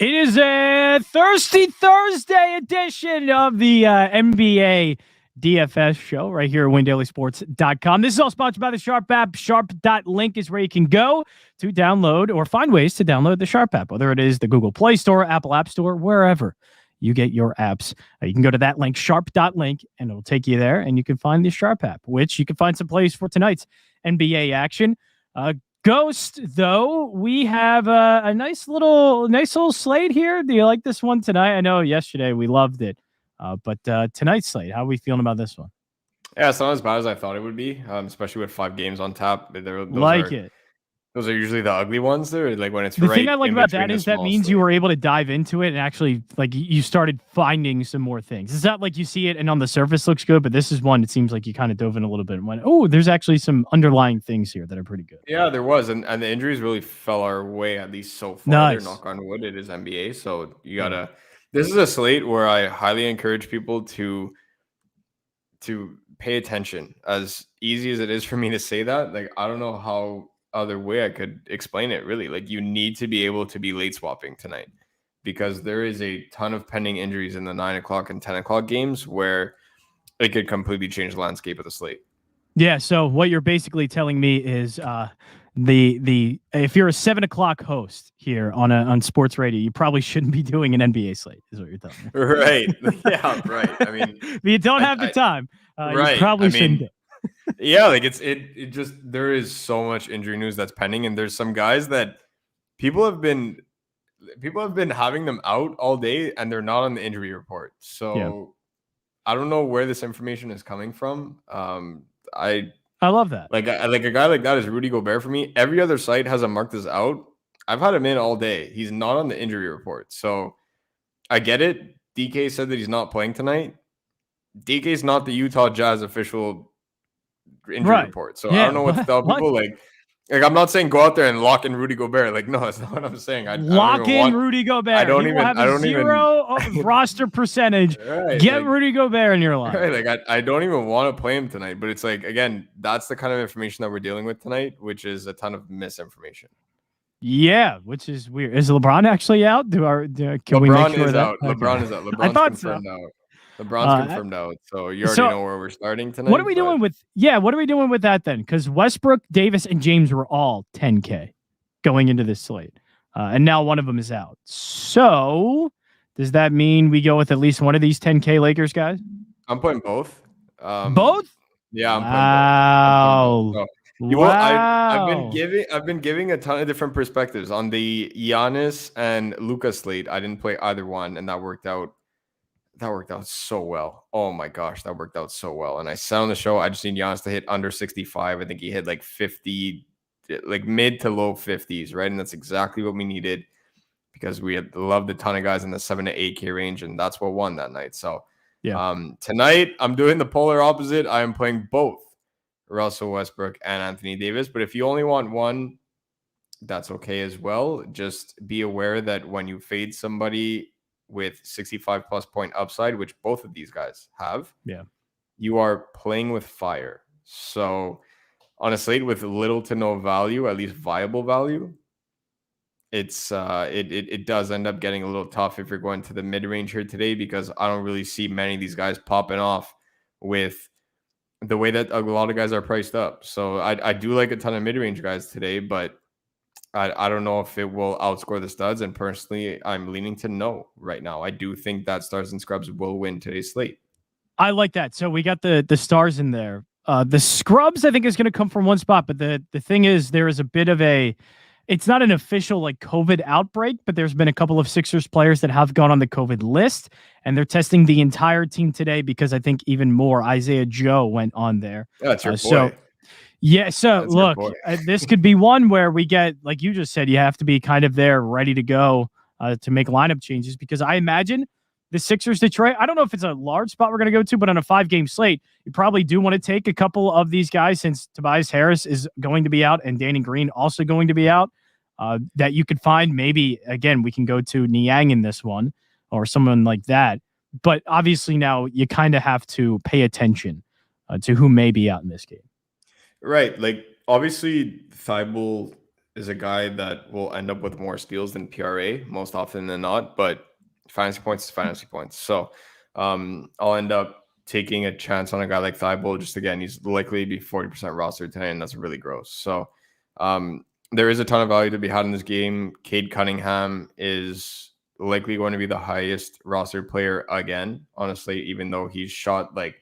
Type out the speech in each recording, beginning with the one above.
It is a Thirsty Thursday edition of the NBA DFS show right here at WinDailySports.com. This is all sponsored by the Sharp app. Sharp.link is where you can go to download or find ways to download the Sharp app, whether it is the Google Play Store, Apple App Store, wherever you get your apps. You can go to that link, Sharp.link, and it'll take you there, and you can find the Sharp app, which you can find some plays for tonight's NBA action. Ghost, though, we have a nice little slate here. Do you like this one tonight? I know yesterday we loved it, but tonight's slate, how are we feeling about this one? Yeah, it's not as bad as I thought it would be, especially with 5 games on tap. Those are usually the ugly ones. There, like when it's the thing I like about that is that means slate. You were able to dive into it and actually like you started finding some more things. It's not like you see it and on the surface looks good, but this is one. It seems like you kind of dove in a little bit and went, "Oh, there's actually some underlying things here that are pretty good." Yeah, there was, and the injuries really fell our way, at least so far. Nice. Knock on wood, it is NBA, so you gotta. This is a slate where I highly encourage people to pay attention. As easy as it is for me to say that, like I don't know how other way I could explain it, really. Like you need to be able to be late swapping tonight because there is a ton of pending injuries in the 9 o'clock and 10 o'clock games where it could completely change the landscape of the slate. Yeah, so what you're basically telling me is the if you're a 7 o'clock host here on sports radio, you probably shouldn't be doing an NBA slate, is what you're telling me. Right. Yeah, right. I mean, if you don't have the time, right. You probably shouldn't do. Yeah, like it just there is so much injury news that's pending, and there's some guys that people have been having them out all day and they're not on the injury report. So I don't know where this information is coming from. I love that. Like a guy like that is Rudy Gobert for me. Every other site has him marked as out. I've had him in all day. He's not on the injury report. So I get it. DK said that he's not playing tonight. DK's not the Utah Jazz official injury report. So I don't know what to tell people. Like I'm not saying go out there and lock in Rudy Gobert. Like, no, that's not what I'm saying. Lock in Rudy Gobert. I don't even zero roster percentage. Right, get Rudy Gobert in your line. Right, like I don't even want to play him tonight. But it's like, again, that's the kind of information that we're dealing with tonight, which is a ton of misinformation. Yeah, which is weird. Is LeBron actually out? Can LeBron we make sure is that? out. Okay. LeBron's is out. LeBron's confirmed out. LeBron's confirmed out, so you already know where we're starting tonight. What are we doing with that then? Because Westbrook, Davis, and James were all 10K going into this slate, and now one of them is out. So does that mean we go with at least one of these 10K Lakers guys? I'm putting both. Both? Yeah, I'm putting both. I've been giving a ton of different perspectives on the Giannis and Luka slate. I didn't play either one, and that worked out. That worked out so well. Oh my gosh, that worked out so well. And I said on the show, I just need Giannis to hit under 65. I think he hit like 50, like mid to low 50s, right? And that's exactly what we needed because we had loved a ton of guys in the 7 to 8K range, and that's what won that night. So tonight I'm doing the polar opposite. I am playing both Russell Westbrook and Anthony Davis. But if you only want one, that's okay as well. Just be aware that when you fade somebody with 65 plus point upside, which both of these guys have, you are playing with fire. So on a slate with little to no value, at least viable value, it's it does end up getting a little tough if you're going to the mid-range here today, because I don't really see many of these guys popping off with the way that a lot of guys are priced up. So I do like a ton of mid-range guys today, but I don't know if it will outscore the studs, and personally, I'm leaning to no right now. I do think that Stars and Scrubs will win today's slate. I like that. So we got the Stars in there. The Scrubs, I think, is going to come from one spot, but the thing is, there is a bit of it's not an official like COVID outbreak, but there's been a couple of Sixers players that have gone on the COVID list, and they're testing the entire team today because I think even more Isaiah Joe went on there. That's your boy. Yeah, so look, this could be one where we get, like you just said, you have to be kind of there ready to go to make lineup changes, because I imagine the Sixers Detroit, I don't know if it's a large spot we're going to go to, but on a 5-game slate, you probably do want to take a couple of these guys since Tobias Harris is going to be out and Danny Green also going to be out, that you could find. Maybe, again, we can go to Niang in this one or someone like that. But obviously now you kind of have to pay attention to who may be out in this game. Right. Like, obviously, Thibault is a guy that will end up with more steals than PRA most often than not, but fantasy points is fantasy points. So I'll end up taking a chance on a guy like Thibault. Just again, he's likely to be 40% roster today, and that's really gross. So there is a ton of value to be had in this game. Cade Cunningham is likely going to be the highest roster player again, honestly, even though he's shot like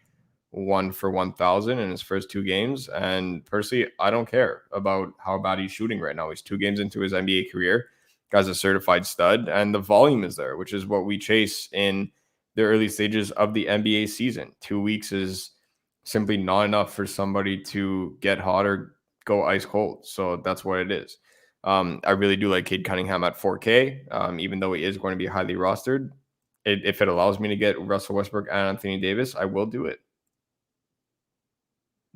1 for 1,000 in his first 2 games. And personally, I don't care about how bad he's shooting right now. He's 2 games into his NBA career. Guy's a certified stud, and the volume is there, which is what we chase in the early stages of the NBA season. 2 weeks is simply not enough for somebody to get hot or go ice cold. So that's what it is. I really do like Cade Cunningham at 4K, even though he is going to be highly rostered. If it allows me to get Russell Westbrook and Anthony Davis, I will do it.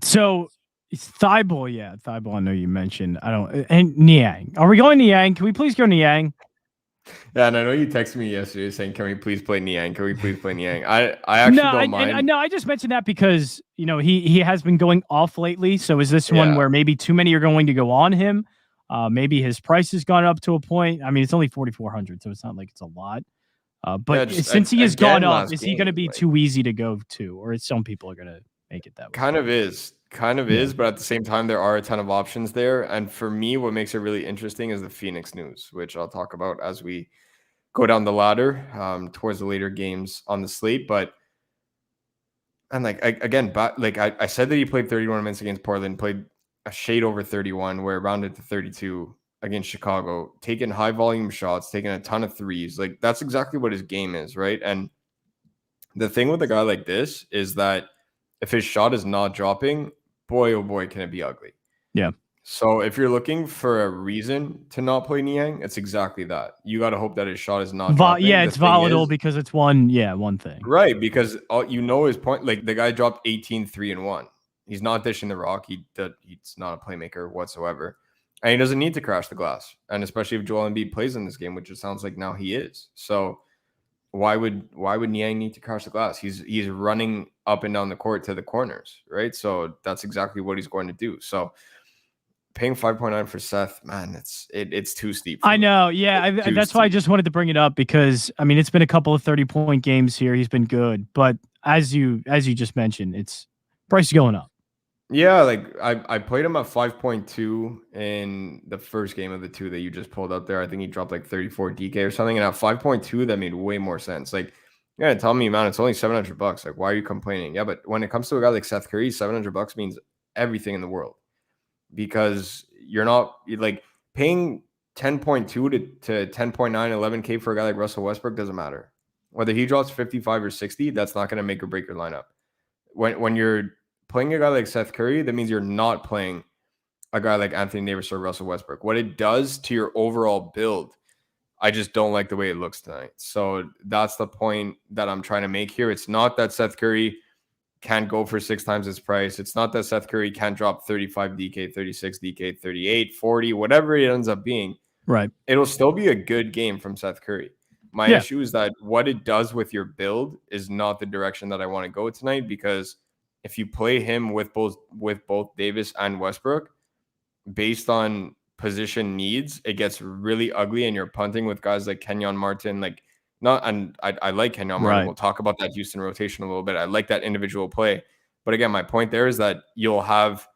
So it's Thibault, Thibault. I know you mentioned. I don't. And Niang. Are we going Niang? Can we please go Niang? Yeah, and I know you texted me yesterday saying, "Can we please play Niang? Can we please play Niang?" I actually don't mind. No, I just mentioned that because he has been going off lately. So is this one where maybe too many are going to go on him? Maybe his price has gone up to a point. I mean, it's only 4,400, so it's not like it's a lot. But since he has gone up, is he going to be too easy to go to, or is some people are going to make it that way? Kind of is, but at the same time, there are a ton of options there. And for me, what makes it really interesting is the Phoenix news, which I'll talk about as we go down the ladder towards the later games on the slate. But and I said that he played 31 minutes against Portland, played a shade over 31, where it rounded to 32 against Chicago, taking high volume shots, taking a ton of threes. Like that's exactly what his game is, right? And the thing with a guy like this is that if his shot is not dropping, boy, oh boy, can it be ugly. Yeah. So if you're looking for a reason to not play Niang, it's exactly that. You got to hope that his shot is not dropping. Yeah, it's volatile because it's one thing. Right, because his point, like the guy dropped 18, 3 and 1. He's not dishing the rock. He's not a playmaker whatsoever. And he doesn't need to crash the glass. And especially if Joel Embiid plays in this game, which it sounds like now he is. So why would Niang need to crash the glass? He's running up and down the court to the corners, right? So that's exactly what he's going to do. So paying 5.9 for Seth, man, it's too steep. I know. Yeah. That's why I just wanted to bring it up because I mean, it's been a couple of 30-point games here. He's been good, but as you just mentioned, it's price is going up. Yeah. Like I played him at 5.2 in the first game of the 2 that you just pulled up there. I think he dropped like 34 DK or something. And at 5.2, that made way more sense. Like, you're going to tell me, man, it's only $700. Like, why are you complaining? Yeah. But when it comes to a guy like Seth Curry, $700 means everything in the world. Because you're like paying 10.2 to 10.9, 11K for a guy like Russell Westbrook doesn't matter. Whether he drops 55 or 60, that's not going to make or break your lineup. When you're playing a guy like Seth Curry, that means you're not playing a guy like Anthony Davis or Russell Westbrook. What it does to your overall build, I just don't like the way it looks tonight. So that's the point that I'm trying to make here. It's not that Seth Curry can't go for 6 times his price. It's not that Seth Curry can't drop 35 DK, 36 DK, 38, 40, whatever it ends up being. Right. It'll still be a good game from Seth Curry. My issue is that what it does with your build is not the direction that I want to go tonight, because if you play him with both Davis and Westbrook, based on position needs, it gets really ugly, and you're punting with guys like Kenyon Martin, I like Kenyon Martin. Right. We'll talk about that Houston rotation a little bit. I like that individual play. But again, my point there is that you'll have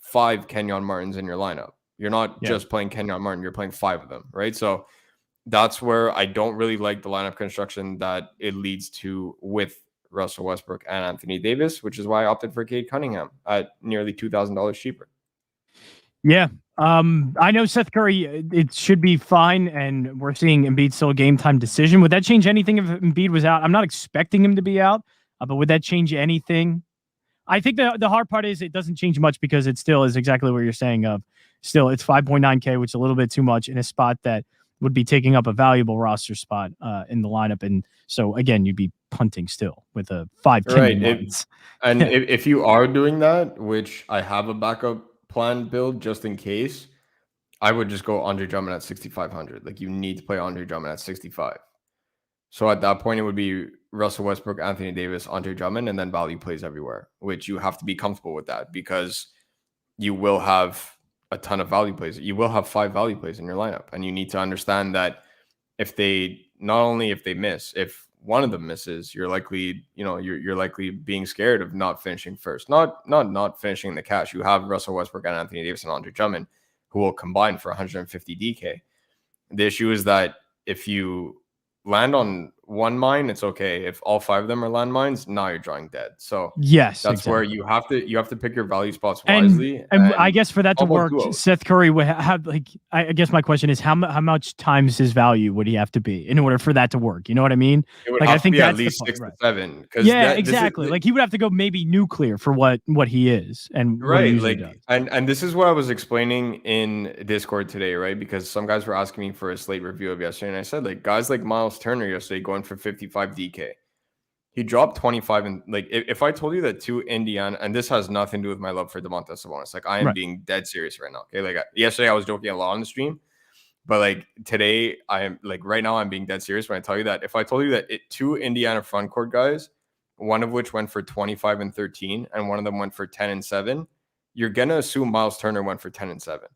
5 Kenyon Martins in your lineup. You're not just playing Kenyon Martin. You're playing 5 of them, right? So that's where I don't really like the lineup construction that it leads to with Russell Westbrook and Anthony Davis, which is why I opted for Cade Cunningham at nearly $2,000 cheaper. Yeah. I know Seth Curry, it should be fine, and we're seeing Embiid still a game time decision. Would that change anything if Embiid was out? I'm not expecting him to be out, but would that change anything? I think the hard part is it doesn't change much because it still is exactly what you're saying of still it's 5.9K, which is a little bit too much in a spot that would be taking up a valuable roster spot in the lineup. And so again, you'd be punting still with a 5K. Right. If you are doing that, which I have a backup plan build just in case, I would just go Andre Drummond at 6,500. Like, you need to play Andre Drummond at 65. So at that point, it would be Russell Westbrook, Anthony Davis, Andre Drummond, and then value plays everywhere, which you have to be comfortable with that, because you will have a ton of value plays. You will have 5 value plays in your lineup, and you need to understand that if they miss, if one of them misses, you're likely, you're likely being scared of not finishing first, not finishing the cash. You have Russell Westbrook and Anthony Davis and Andre Drummond who will combine for 150 DK. The issue is that if you land on one mine, it's okay. If all 5 of them are landmines, now you're drawing dead. So yes, that's exactly. where you have to pick your value spots wisely. And I guess for that to work, duos. Seth Curry would have I guess my question is how much times his value would he have to be in order for that to work? You know what I mean? It would have to be at least 6 to 7. Yeah, exactly. Like he would have to go maybe nuclear for what he is and what he usually does. And this is what I was explaining in Discord today, right? Because some guys were asking me for a slate review of yesterday, and I said like guys like Miles Turner yesterday going for 55 DK. He dropped 25, and like if I told you that 2 Indiana, and this has nothing to do with my love for Domantas Sabonis, like I am being dead serious right now. Okay, like yesterday I was joking a lot on the stream, but like today I am like right now I'm being dead serious when I tell you that if I told you that 2 Indiana front court guys, one of which went for 25 and 13, and one of them went for 10 and 7, you're gonna assume Miles Turner went for 10 and 7.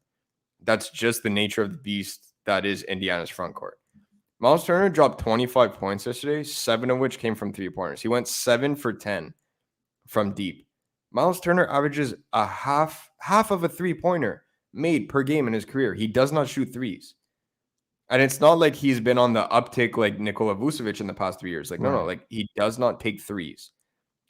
That's just the nature of the beast that is Indiana's front court. Miles Turner dropped 25 points yesterday, 7 of which came from 3-pointers. He went 7 for 10 from deep. Miles Turner averages a half of a 3-pointer made per game in his career. He does not shoot threes. And it's not like he's been on the uptick like Nikola Vucevic in the past 3 years. Like, no, like he does not take threes.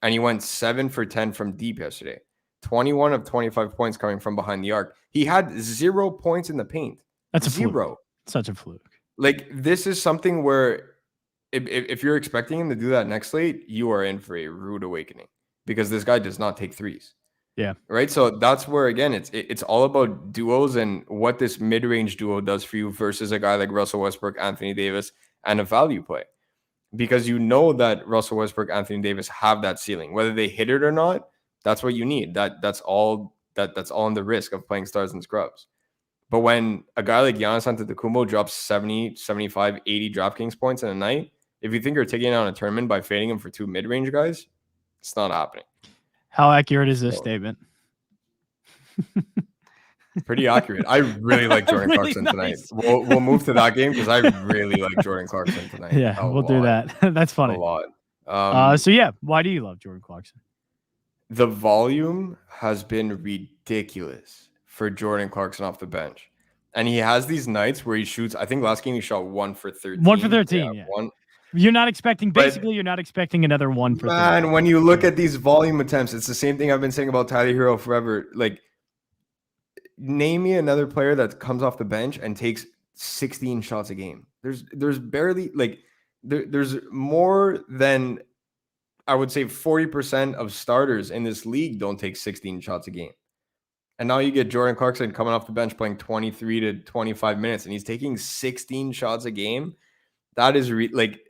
And he went 7 for 10 from deep yesterday. 21 of 25 points coming from behind the arc. He had 0 points in the paint. That's a 0. Fluke. Such a fluke. Like, this is something where if you're expecting him to do that next slate, you are in for a rude awakening because this guy does not take threes. Yeah. Right. So that's where, again, it's all about duos and what this mid-range duo does for you versus a guy like Russell Westbrook, Anthony Davis, and a value play. Because you know that Russell Westbrook, Anthony Davis have that ceiling. Whether they hit it or not, that's what you need. That's all in the risk of playing stars and scrubs. But when a guy like Giannis Antetokounmpo drops 70, 75, 80 Draftkings points in a night, if you think you're taking on a tournament by fading him for 2 mid-range guys, it's not happening. How accurate is this statement? Pretty accurate. I really like Jordan Clarkson tonight. We'll move to that game because I really like Jordan Clarkson tonight. Yeah, we'll do that. That's funny. A lot. So yeah, why do you love Jordan Clarkson? The volume has been ridiculous for Jordan Clarkson off the bench. And he has these nights where he shoots. I think last game he shot 1 for 13. 1 for 13, yeah. You're not expecting another 1 for 13. Man, when you look at these volume attempts, it's the same thing I've been saying about Tyler Hero forever. Like, name me another player that comes off the bench and takes 16 shots a game. There's barely, like, there's more than, I would say, 40% of starters in this league don't take 16 shots a game. And now you get Jordan Clarkson coming off the bench playing 23 to 25 minutes, and he's taking 16 shots a game. That is it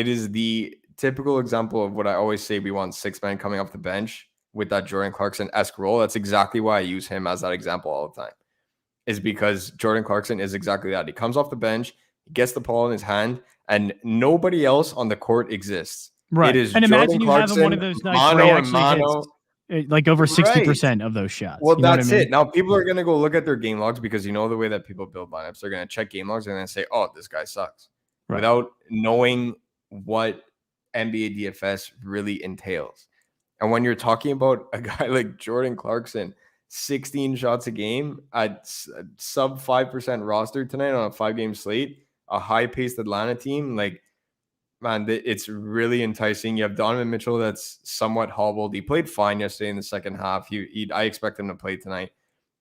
is the typical example of what I always say. We want 6 men coming off the bench with that Jordan Clarkson-esque role. That's exactly why I use him as that example all the time, is because Jordan Clarkson is exactly that. He comes off the bench, he gets the ball in his hand, and nobody else on the court exists. Right. It is and Jordan imagine you Clarkson, have one of those nights where he actually hits like over 60% of those shots. Well, that's it. Now people are going to go look at their game logs because you know the way that people build lineups. They're going to check game logs and then say, oh, this guy sucks. Right. Without knowing what NBA DFS really entails. And when you're talking about a guy like Jordan Clarkson, 16 shots a game at sub 5% roster tonight on a 5-game slate, a high-paced Atlanta team, like, man, it's really enticing. You have Donovan Mitchell that's somewhat hobbled. He played fine yesterday in the second half. I expect him to play tonight.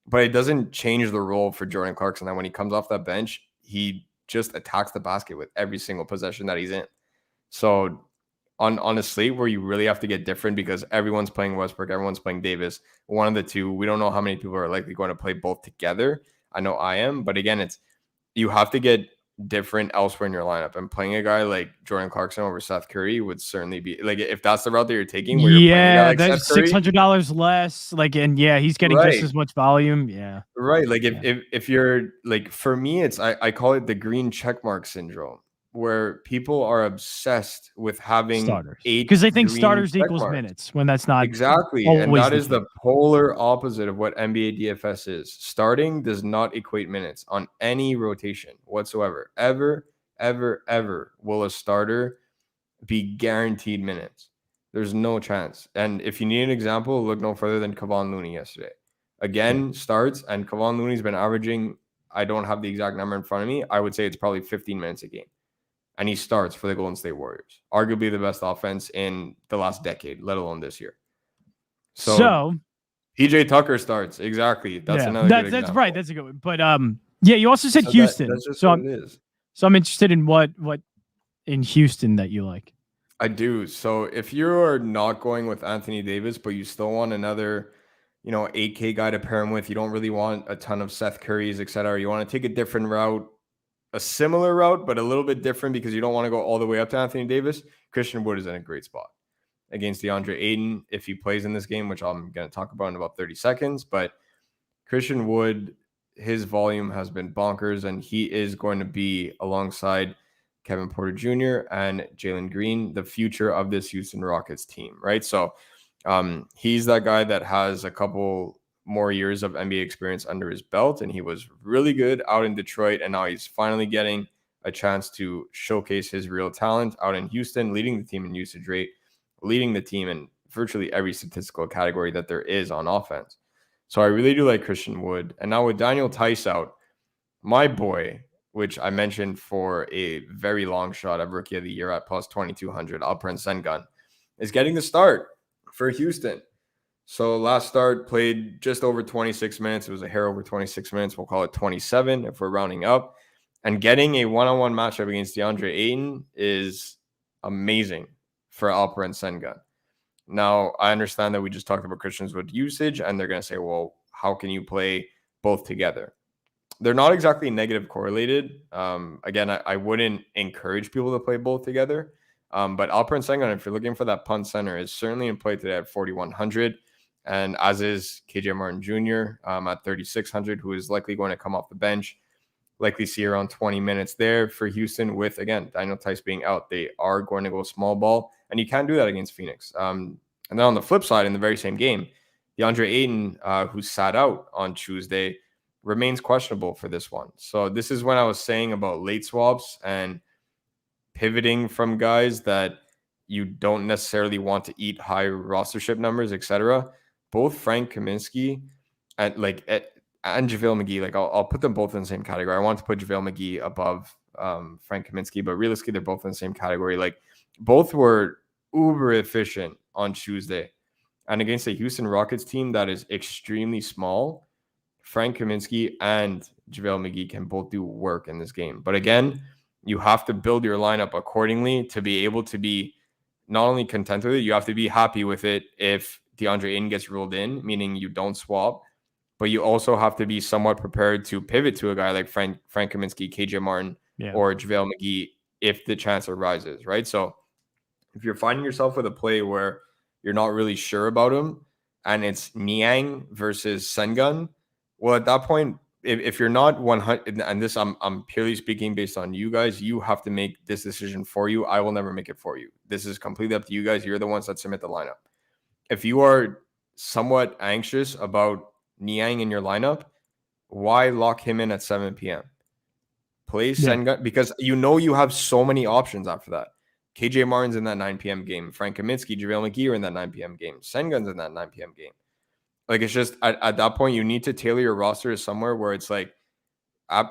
But it doesn't change the role for Jordan Clarkson. And when he comes off that bench, he just attacks the basket with every single possession that he's in. So on a slate where you really have to get different because everyone's playing Westbrook, everyone's playing Davis, one of the two. We don't know how many people are likely going to play both together. I know I am. But again, you have to get different elsewhere in your lineup, and playing a guy like Jordan Clarkson over Seth Curry would certainly be like, if that's the route that you're taking, where you're playing a guy like that's $600 less. Like, and yeah, he's getting just as much volume. Yeah, right. Like if you're like, for me, it's I call it the green checkmark syndrome. where people are obsessed with having starters, 8 because they think green starters check equals marks. minutes when that's not Exactly. And always that is case. the polar opposite of what NBA DFS is. Starting does not equate minutes on any rotation whatsoever. Ever, ever, ever will a starter be guaranteed minutes. There's no chance. And if you need an example, look no further than Kevon Looney yesterday. Again, starts, and Kevon Looney's been averaging, I don't have the exact number in front of me, I would say it's probably 15 minutes a game. And he starts for the Golden State Warriors, arguably the best offense in the last decade, let alone this year. So PJ Tucker starts. Exactly. That's another good example. That's right. That's a good one. But yeah, you also said Houston. That's just so what it is. So I'm interested in what in Houston that you like. I do. So if you're not going with Anthony Davis, but you still want another, 8K guy to pair him with, you don't really want a ton of Seth Currys, et cetera. You want to take a different route, a similar route, but a little bit different because you don't want to go all the way up to Anthony Davis. Christian Wood is in a great spot against DeAndre Ayton if he plays in this game, which I'm going to talk about in about 30 seconds. But Christian Wood, his volume has been bonkers, and he is going to be alongside Kevin Porter Jr. and Jalen Green, the future of this Houston Rockets team, right? So he's that guy that has a couple more years of NBA experience under his belt, and he was really good out in Detroit, and now he's finally getting a chance to showcase his real talent out in Houston, leading the team in usage rate, leading the team in virtually every statistical category that there is on offense. So I really do like Christian Wood. And now with Daniel Tice out, my boy, which I mentioned for a very long shot of Rookie of the Year at plus 2,200, Alperen Sengun, is getting the start for Houston. So last start played just over 26 minutes. It was a hair over 26 minutes. We'll call it 27 if we're rounding up. And getting a one-on-one matchup against DeAndre Ayton is amazing for Alperen Sengun. Now, I understand that we just talked about Christian Wood usage, and they're going to say, well, how can you play both together? They're not exactly negative correlated. Again, I wouldn't encourage people to play both together. But Alperen Sengun, if you're looking for that punt center, is certainly in play today at 4,100. And as is KJ Martin Jr. At 3,600, who is likely going to come off the bench. Likely see around 20 minutes there for Houston with, again, Daniel Tice being out. They are going to go small ball, and you can't do that against Phoenix. And then on the flip side, in the very same game, DeAndre Ayton, who sat out on Tuesday, remains questionable for this one. So this is when I was saying about late swaps and pivoting from guys that you don't necessarily want to eat high rostership numbers, etc. Both Frank Kaminsky and JaVale McGee, I'll put them both in the same category. I want to put JaVale McGee above Frank Kaminsky, but realistically, they're both in the same category. Both were uber efficient on Tuesday. And against a Houston Rockets team that is extremely small, Frank Kaminsky and JaVale McGee can both do work in this game. But again, you have to build your lineup accordingly to be able to be not only content with it, you have to be happy with it if DeAndre Ayton gets ruled in, meaning you don't swap. But you also have to be somewhat prepared to pivot to a guy like Frank Kaminsky, KJ Martin, or JaVale McGee if the chance arises, right? So if you're finding yourself with a play where you're not really sure about him and it's Niang versus Sengun, well, at that point, if you're not 100, and this I'm purely speaking based on you guys, you have to make this decision for you. I will never make it for you. This is completely up to you guys. You're the ones that submit the lineup. If you are somewhat anxious about Niang in your lineup, why lock him in at 7 p.m.? Play Sengun, because you have so many options after that. KJ Martin's in that 9 p.m. game. Frank Kaminsky, JaVale McGee are in that 9 p.m. game. Sengun's in that 9 p.m. game. It's just at that point, you need to tailor your roster to somewhere where it's like,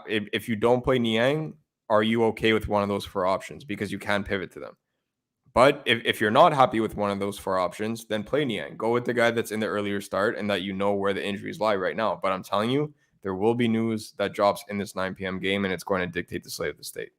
if you don't play Niang, are you okay with one of those 4 options? Because you can pivot to them. But if you're not happy with one of those 4 options, then play Niang. Go with the guy that's in the earlier start and that you know where the injuries lie right now. But I'm telling you, there will be news that drops in this 9 p.m. game, and it's going to dictate the slate of the state.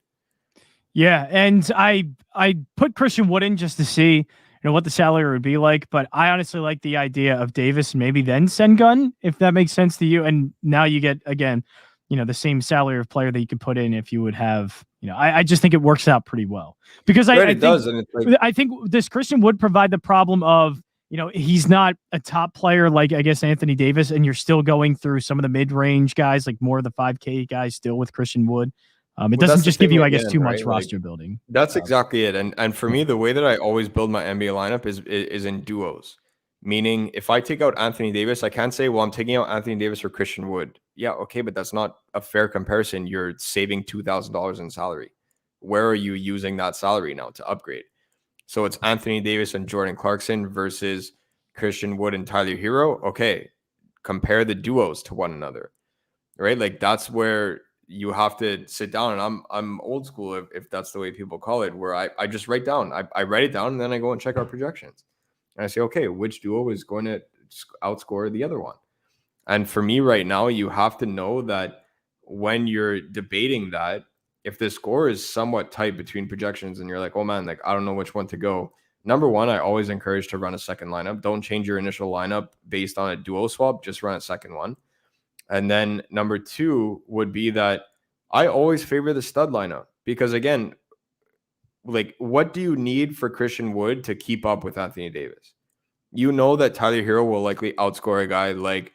Yeah, and I put Christian Wood in just to see what the salary would be like, but I honestly like the idea of Davis and maybe then Sengun, if that makes sense to you. And now you get, again, the same salary of player that you could put in if you would have, I just think it works out pretty well. Because I think this Christian Wood provide the problem of, he's not a top player like, I guess, Anthony Davis, and you're still going through some of the mid-range guys, like more of the 5K guys still with Christian Wood. It Well, doesn't that's the just give thing you, I guess, again, too much right? Like roster building. that's exactly it. And for Yeah. me, the way that I always build my NBA lineup is in duos. Meaning, if I take out Anthony Davis, I can't say, well, I'm taking out Anthony Davis for Christian Wood. Yeah, okay, but that's not a fair comparison. You're saving $2,000 in salary. Where are you using that salary now to upgrade? So it's Anthony Davis and Jordan Clarkson versus Christian Wood and Tyler Hero. Okay, compare the duos to one another, right? Like that's where you have to sit down. And I'm old school if that's the way people call it, where I just write down. I write it down and then I go and check our projections. And I say, okay, which duo is going to outscore the other one? And for me right now, you have to know that when you're debating that, if the score is somewhat tight between projections and you're like, oh man, like I don't know which one to go. Number one, I always encourage to run a second lineup. Don't change your initial lineup based on a duo swap. Just run a second one. And then number two would be that I always favor the stud lineup because again, like what do you need for Christian Wood to keep up with Anthony Davis? You know that Tyler Hero will likely outscore a guy like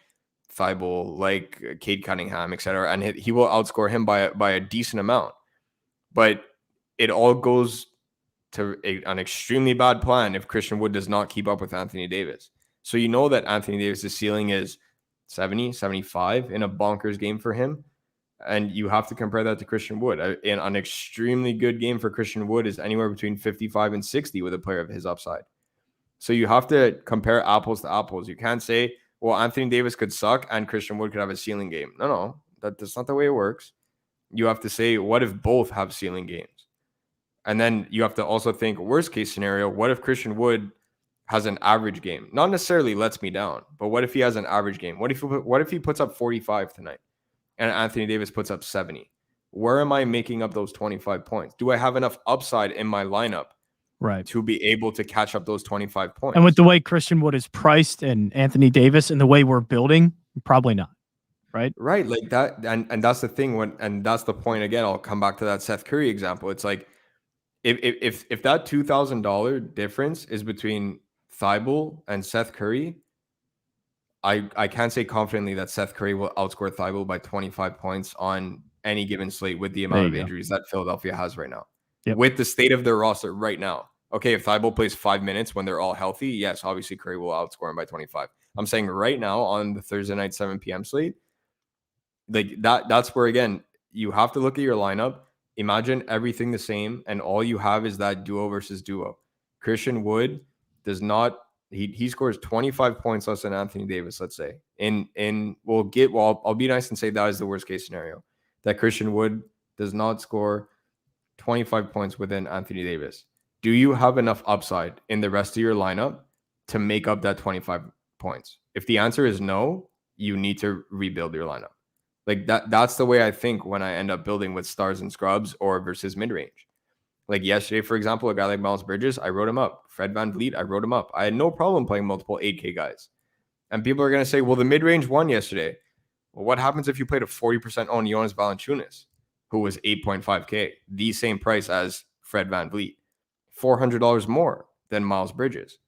Thibault, like Cade Cunningham, etc., and he will outscore him by a decent amount. But it all goes to an extremely bad plan if Christian Wood does not keep up with Anthony Davis. So you know that Anthony Davis' ceiling is 70, 75 in a bonkers game for him. And you have to compare that to Christian Wood. And an extremely good game for Christian Wood is anywhere between 55 and 60 with a player of his upside. So you have to compare apples to apples. You can't say, well, Anthony Davis could suck and Christian Wood could have a ceiling game. No, that's not the way it works. You have to say, what if both have ceiling games? And then you have to also think, worst case scenario, what if Christian Wood has an average game? Not necessarily lets me down, but what if he has an average game? What if he puts up 45 tonight and Anthony Davis puts up 70? Where am I making up those 25 points? Do I have enough upside in my lineup to be able to catch up those 25 points? And with the way Christian Wood is priced and Anthony Davis and the way we're building, probably not. Right, like that, and that's the thing. And that's the point. Again, I'll come back to that Seth Curry example. It's like if that $2,000 difference is between Thibault and Seth Curry, I can't say confidently that Seth Curry will outscore Thibault by 25 points on any given slate with the amount of injuries that Philadelphia has right now, with the state of their roster right now. Okay, if Thibault plays 5 minutes when they're all healthy, yes, obviously Curry will outscore him by 25. I'm saying right now on the Thursday night 7 p.m. slate, like that's where again you have to look at your lineup, imagine everything the same, and all you have is that duo versus duo. Christian Wood does not he scores 25 points less than Anthony Davis, let's say. I'll be nice and say that is the worst case scenario. That Christian Wood does not score 25 points within Anthony Davis. Do you have enough upside in the rest of your lineup to make up that 25 points? If the answer is no, you need to rebuild your lineup. Like that's the way I think when I end up building with stars and scrubs or versus mid-range. Like yesterday, for example, a guy like Miles Bridges, I wrote him up. Fred VanVleet, I wrote him up. I had no problem playing multiple 8K guys. And people are going to say, well, the mid-range won yesterday. Well, what happens if you played a 40% on Jonas Valanciunas, who was 8.5K, the same price as Fred VanVleet, $400 more than Miles Bridges?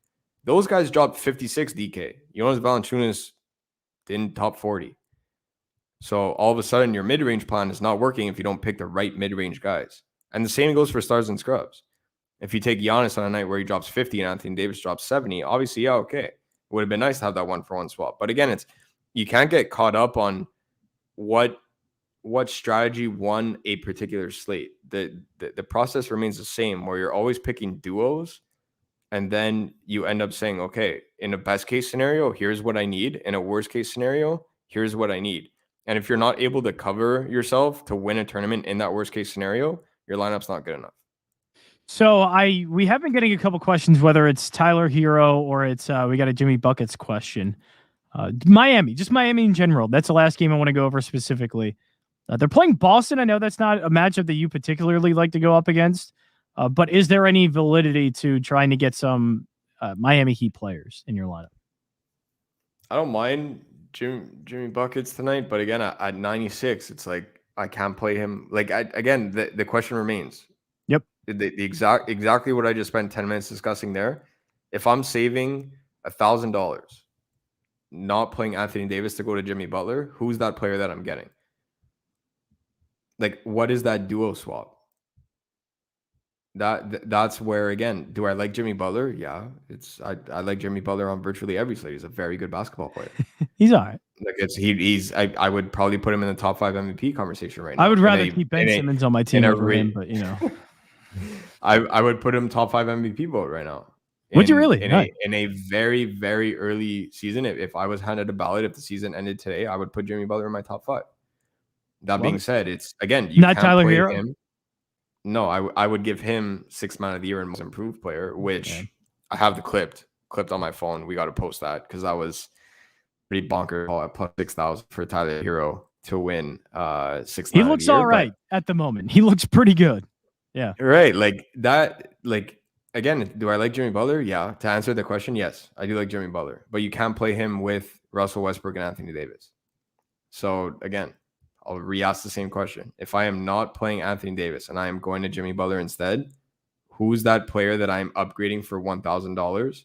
Those guys dropped 56 DK. Jonas Valanciunas didn't top 40. So all of a sudden, your mid-range plan is not working if you don't pick the right mid-range guys. And the same goes for stars and scrubs. If you take Giannis on a night where he drops 50 and Anthony Davis drops 70, obviously, yeah, okay. It would have been nice to have that 1-for-1 swap. But again, you can't get caught up on what strategy won a particular slate. The process remains the same, where you're always picking duos, and then you end up saying, okay, in a best case scenario, here's what I need. In a worst case scenario, here's what I need. And if you're not able to cover yourself to win a tournament in that worst case scenario, your lineup's not good enough. So we have been getting a couple questions, whether it's Tyler Hero or it's we got a Jimmy Buckets question. Miami in general. That's the last game I want to go over specifically. They're playing Boston. I know that's not a matchup that you particularly like to go up against, but is there any validity to trying to get some Miami Heat players in your lineup? I don't mind Jimmy Buckets tonight, but again, at 96, it's like I can't play him. Like the question remains. Yep. Exactly what I just spent 10 minutes discussing there. If I'm saving $1,000, not playing Anthony Davis to go to Jimmy Butler, who's that player that I'm getting? Like, what is that duo swap? That's where, again, do I like Jimmy Butler? Yeah, I like Jimmy Butler on virtually every slate. He's a very good basketball player. He's all right. Like I would probably put him in the top 5 MVP conversation right now. I would rather keep Ben Simmons on my team over him, but I would put him top 5 MVP vote right now. Would you really? In a very, very early season, if I was handed a ballot, if the season ended today, I would put Jimmy Butler in my top 5. That being said, it's, again, you not can't Tyler play Hero. him. No, I would give him 6th man of the year and most improved player, which I have the clipped on my phone. We got to post that because that was pretty bonkers at plus 6,000 for Tyler Hero to win 6th man. He looks all right at the moment. He looks pretty good. Yeah. Right. Like that, again, do I like Jimmy Butler? Yeah. To answer the question, yes, I do like Jimmy Butler, but you can't play him with Russell Westbrook and Anthony Davis. So again, I'll re-ask the same question. If I am not playing Anthony Davis and I am going to Jimmy Butler instead, who's that player that I'm upgrading for $1,000?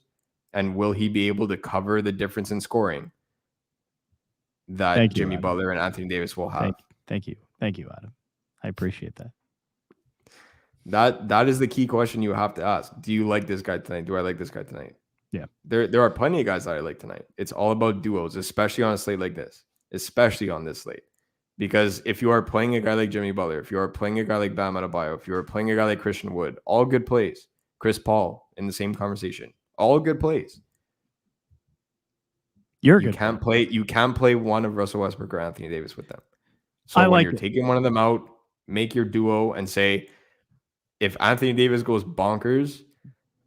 And will he be able to cover the difference in scoring that Jimmy Butler and Anthony Davis will have? Thank you, Adam. I appreciate that. That is the key question you have to ask. Do you like this guy tonight? Do I like this guy tonight? Yeah. There are plenty of guys that I like tonight. It's all about duos, especially on a slate like this, especially on this slate. Because if you are playing a guy like Jimmy Butler, if you are playing a guy like Bam Adebayo, if you are playing a guy like Christian Wood, all good plays. Chris Paul in the same conversation, all good plays. You can't play one of Russell Westbrook or Anthony Davis with them. So when you're taking one of them out, make your duo and say, if Anthony Davis goes bonkers,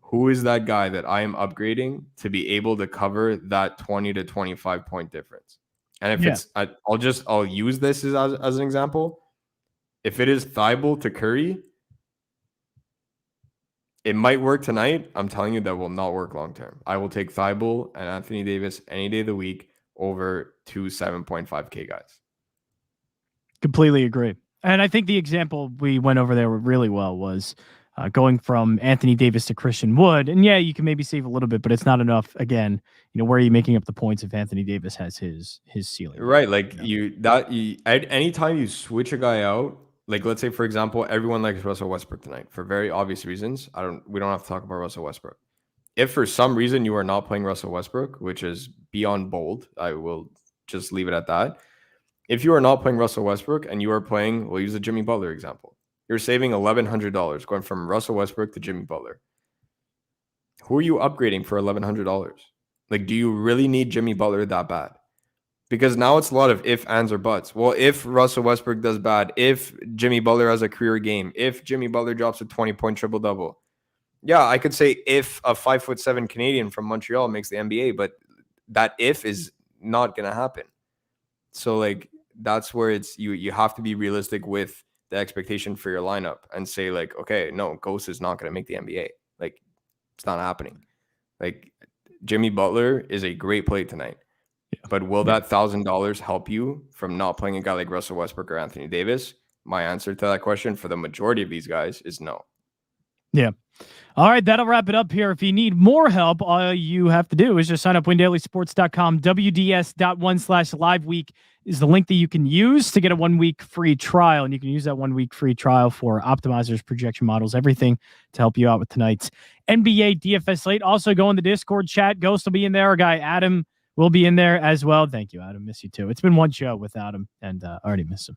who is that guy that I am upgrading to be able to cover that 20 to 25 point difference? And if I'll use this as an example. If it is Thibault to Curry, it might work tonight. I'm telling you that will not work long term. I will take Thibault and Anthony Davis any day of the week over 2 7.5K guys. Completely agree. And I think the example we went over there really well was going from Anthony Davis to Christian Wood. And yeah, you can maybe save a little bit, but it's not enough. Again, where are you making up the points if Anthony Davis has his ceiling? Right. Like anytime you switch a guy out, like let's say, for example, everyone likes Russell Westbrook tonight for very obvious reasons. We don't have to talk about Russell Westbrook. If for some reason you are not playing Russell Westbrook, which is beyond bold, I will just leave it at that. If you are not playing Russell Westbrook and you are playing, we'll use the Jimmy Butler example. You're saving $1,100 going from Russell Westbrook to Jimmy Butler. Who are you upgrading for $1,100? Like, do you really need Jimmy Butler that bad? Because now it's a lot of if, ands, or buts. Well, if Russell Westbrook does bad, if Jimmy Butler has a career game, if Jimmy Butler drops a 20-point triple-double. Yeah, I could say if a 5'7" Canadian from Montreal makes the NBA, but that if is not going to happen. So, like, that's where it's you have to be realistic with the expectation for your lineup and say, like, okay, no, Ghost is not going to make the NBA. Like, it's not happening. Like, Jimmy Butler is a great play tonight. Yeah. But will that $1,000 help you from not playing a guy like Russell Westbrook or Anthony Davis? My answer to that question for the majority of these guys is no. Yeah. All right, that'll wrap it up here. If you need more help, all you have to do is just sign up windailysports.com. WDS.1/live week is the link that you can use to get a 1 week free trial. And you can use that 1 week free trial for optimizers, projection models, everything to help you out with tonight's NBA DFS slate. Also go in the Discord chat. Ghost will be in there. Our guy Adam will be in there as well. Thank you, Adam. Miss you too. It's been one show without him, and I already miss him.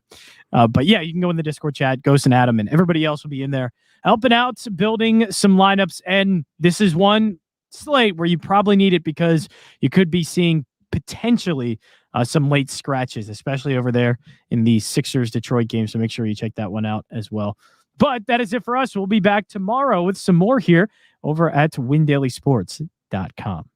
But yeah, you can go in the Discord chat. Ghost and Adam and everybody else will be in there helping out, building some lineups. And this is one slate where you probably need it because you could be seeing potentially some late scratches, especially over there in the Sixers-Detroit game. So make sure you check that one out as well. But that is it for us. We'll be back tomorrow with some more here over at windailysports.com.